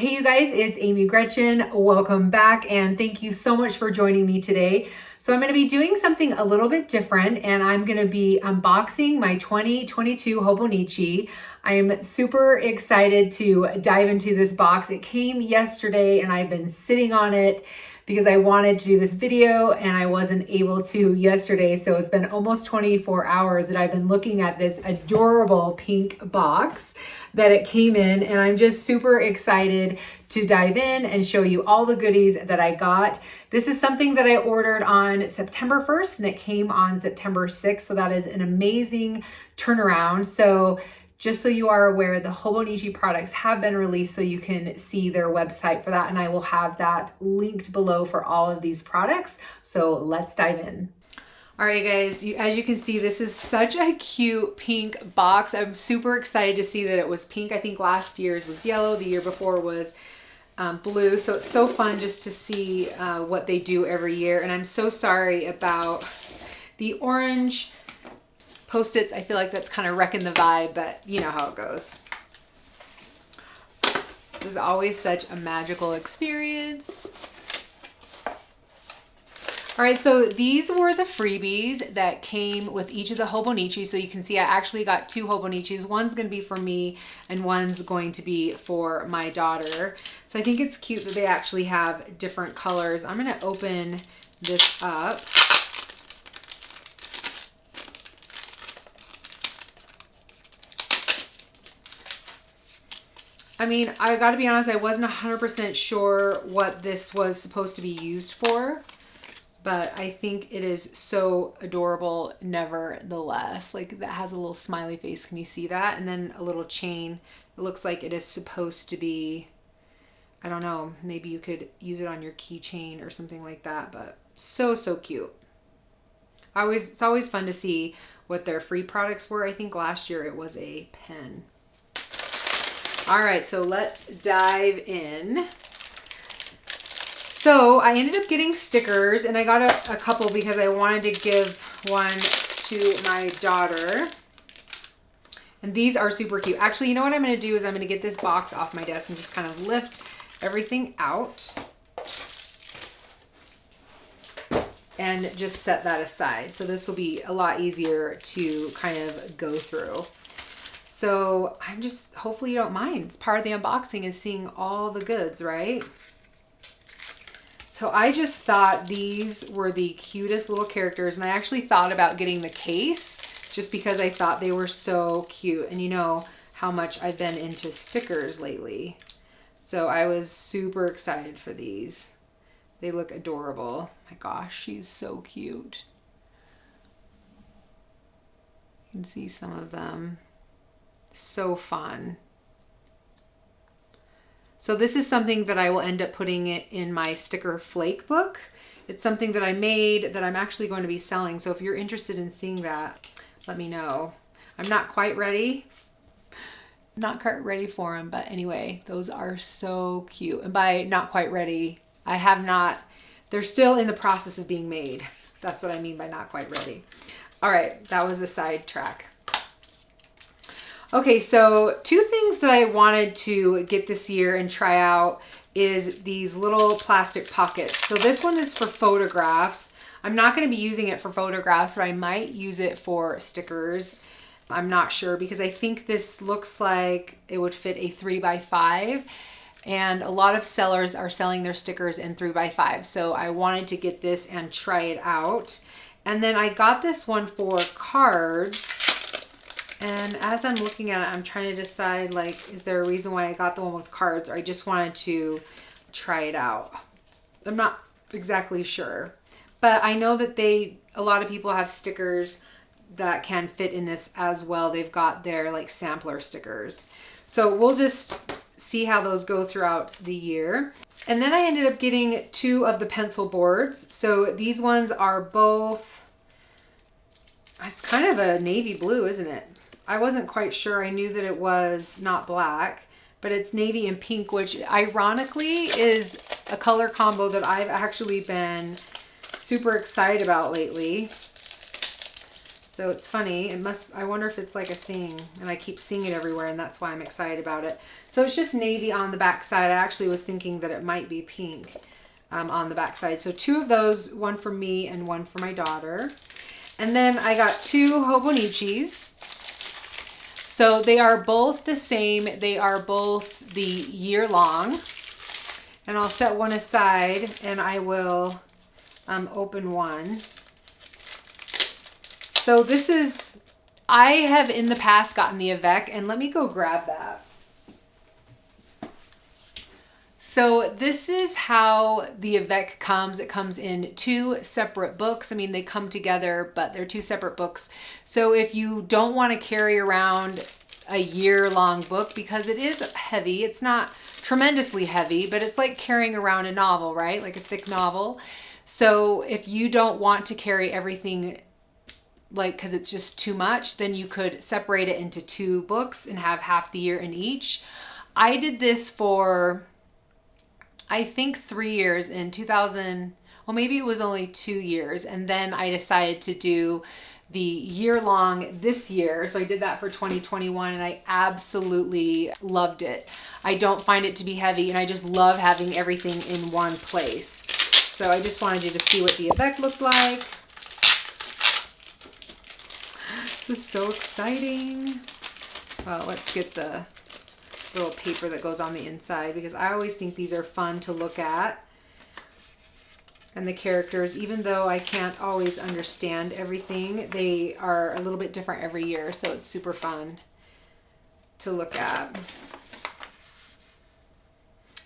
Hey you guys, it's Amy Gretchen. Welcome back and thank you so much for joining me today. So I'm going to be doing something a little bit different and I'm going to be unboxing my 2022 Hobonichi. I am super excited to dive into this box. It came yesterday and I've been sitting on it because I wanted to do this video and I wasn't able to yesterday. So it's been almost 24 hours that I've been looking at this adorable pink box that it came in, and I'm just super excited to dive in and show you all the goodies that I got. This is something that I ordered on September 1st and it came on September 6th. So that is an amazing turnaround. So just so you are aware, the Hobonichi products have been released so you can see their website for that. And I will have that linked below for all of these products. So let's dive in. All right, guys, as you can see, this is such a cute pink box. I'm super excited to see that it was pink. I think last year's was yellow. The year before was blue. So it's so fun just to see what they do every year. And I'm so sorry about the orange Post-its. I feel like that's kind of wrecking the vibe, but you know how it goes. This is always such a magical experience. All right, so these were the freebies that came with each of the Hobonichi. So you can see I actually got two Hobonichis. One's gonna be for me and one's going to be for my daughter. So I think it's cute that they actually have different colors. I'm gonna open this up. I mean, I gotta be honest, I wasn't 100% sure what this was supposed to be used for. But I think it is so adorable nevertheless. Like that has a little smiley face. Can you see that? And then a little chain. It looks like it is supposed to be, I don't know, maybe you could use it on your keychain or something like that. But so, so cute. It's always fun to see what their free products were. I think last year it was a pen. All right, so let's dive in. So I ended up getting stickers and I got a couple because I wanted to give one to my daughter. And these are super cute. Actually, you know what I'm gonna do is I'm gonna get this box off my desk and just kind of lift everything out and just set that aside. So this will be a lot easier to kind of go through. So I'm just, hopefully you don't mind. It's part of the unboxing is seeing all the goods, right? So I just thought these were the cutest little characters, and I actually thought about getting the case just because I thought they were so cute. And you know how much I've been into stickers lately. So I was super excited for these. They look adorable. My gosh, she's so cute. You can see some of them. So fun. So this is something that I will end up putting it in my sticker flake book. It's something that I made that I'm actually going to be selling. So if you're interested in seeing that, let me know. I'm not quite ready. Not quite ready for them, but anyway, those are so cute. And by not quite ready, I have not, they're still in the process of being made. That's what I mean by not quite ready. All right, that was a sidetrack. Okay, so two things that I wanted to get this year and try out is these little plastic pockets. So this one is for photographs. I'm not going to be using it for photographs, but I might use it for stickers. I'm not sure because I think this looks like it would fit a 3x5. And a lot of sellers are selling their stickers in 3x5. So I wanted to get this and try it out. And then I got this one for cards. And as I'm looking at it, I'm trying to decide, like, is there a reason why I got the one with cards, or I just wanted to try it out? I'm not exactly sure. But I know that a lot of people have stickers that can fit in this as well. They've got their like sampler stickers. So we'll just see how those go throughout the year. And then I ended up getting two of the pencil boards. So these ones are both, it's kind of a navy blue, isn't it? I wasn't quite sure. I knew that it was not black, but it's navy and pink, which ironically is a color combo that I've actually been super excited about lately. So it's funny. I wonder if it's like a thing, and I keep seeing it everywhere, and that's why I'm excited about it. So it's just navy on the back side. I actually was thinking that it might be pink on the back side. So 2 of those, one for me and one for my daughter. And then I got 2 Hobonichis. So they are both the same. They are both the year long. And I'll set one aside, and I will open one. So this is, I have in the past gotten the Avec, and let me go grab that. So this is how the Avec comes. It comes in 2 separate books. I mean, they come together, but they're 2 separate books. So if you don't want to carry around a year-long book, because it is heavy, it's not tremendously heavy, but it's like carrying around a novel, right? Like a thick novel. So if you don't want to carry everything, like, because it's just too much, then you could separate it into 2 books and have half the year in each. I did this for, I think 3 years in 2000, well, maybe it was only 2 years. And then I decided to do the year long this year. So I did that for 2021, and I absolutely loved it. I don't find it to be heavy, and I just love having everything in one place. So I just wanted you to see what the Avec looked like. This is so exciting. Well, let's get the little paper that goes on the inside, because I always think these are fun to look at. And the characters, even though I can't always understand everything, they are a little bit different every year. So it's super fun to look at.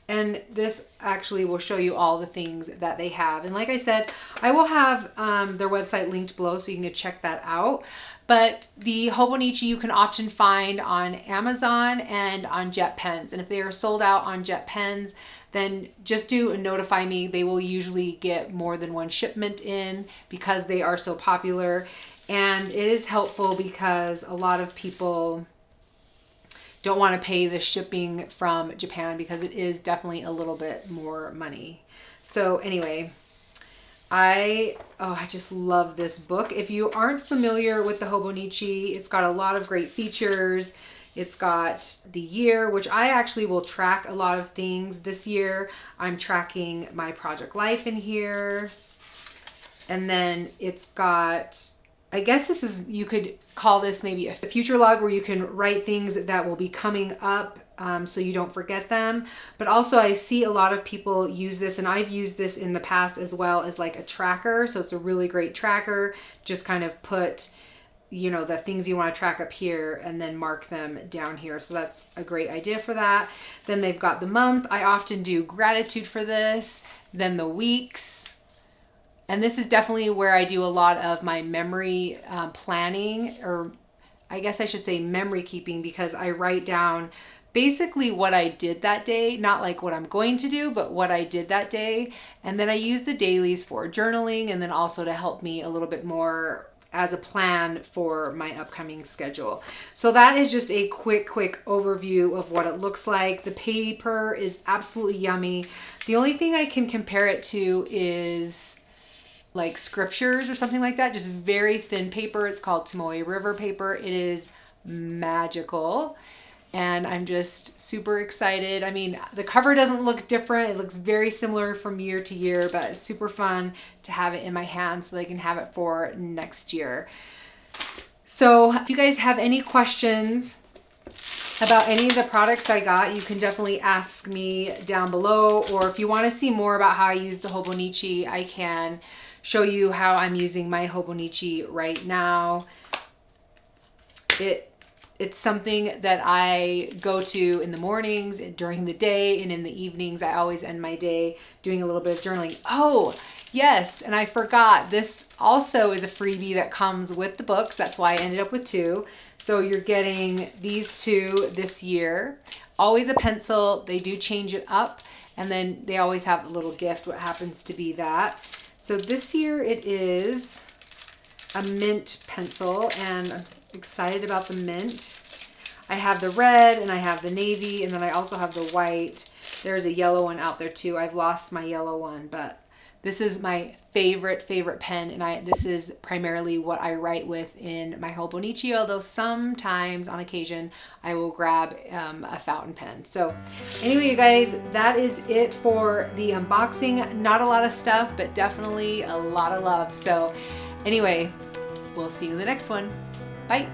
And this actually will show you all the things that they have. And like I said, I will have their website linked below so you can go check that out. But the Hobonichi you can often find on Amazon and on Jet Pens. And if they are sold out on Jet Pens, then just do notify me. They will usually get more than 1 shipment in because they are so popular. And it is helpful because a lot of people don't want to pay the shipping from Japan, because it is definitely a little bit more money. So anyway, I just love this book. If you aren't familiar with the Hobonichi, it's got a lot of great features. It's got the year, which I actually will track a lot of things. This year, I'm tracking my project life in here. And then it's got, I guess this is, you could call this maybe a future log, where you can write things that will be coming up so you don't forget them. But also I see a lot of people use this, and I've used this in the past as well, as like a tracker. So it's a really great tracker. Just kind of put, you know, the things you want to track up here and then mark them down here. So that's a great idea for that. Then they've got the month. I often do gratitude for this. Then the weeks. And this is definitely where I do a lot of my memory planning, or I guess I should say memory keeping, because I write down basically what I did that day, not like what I'm going to do, but what I did that day. And then I use the dailies for journaling, and then also to help me a little bit more as a plan for my upcoming schedule. So that is just a quick overview of what it looks like. The paper is absolutely yummy. The only thing I can compare it to is like scriptures or something like that, just very thin paper. It's called Tomoe River paper. It is magical, and I'm just super excited. I mean, the cover doesn't look different. It looks very similar from year to year, but it's super fun to have it in my hand so that I can have it for next year. So if you guys have any questions about any of the products I got, you can definitely ask me down below. Or if you want to see more about how I use the Hobonichi, I can show you how I'm using my Hobonichi right now. It's something that I go to in the mornings, during the day, and in the evenings. I always end my day doing a little bit of journaling. Oh, yes, and I forgot, this also is a freebie that comes with the books. That's why I ended up with 2. So you're getting these 2 this year. Always a pencil. They do change it up, and then they always have a little gift, what happens to be that. So this year it is a mint pencil, and I'm excited about the mint. I have the red, and I have the navy, and then I also have the white. There's a yellow one out there too. I've lost my yellow one, but This is my favorite pen, and this is primarily what I write with in my Hobonichi, although sometimes on occasion I will grab a fountain pen. So anyway, you guys, that is it for the unboxing. Not a lot of stuff, but definitely a lot of love. So anyway, we'll see you in the next one. Bye.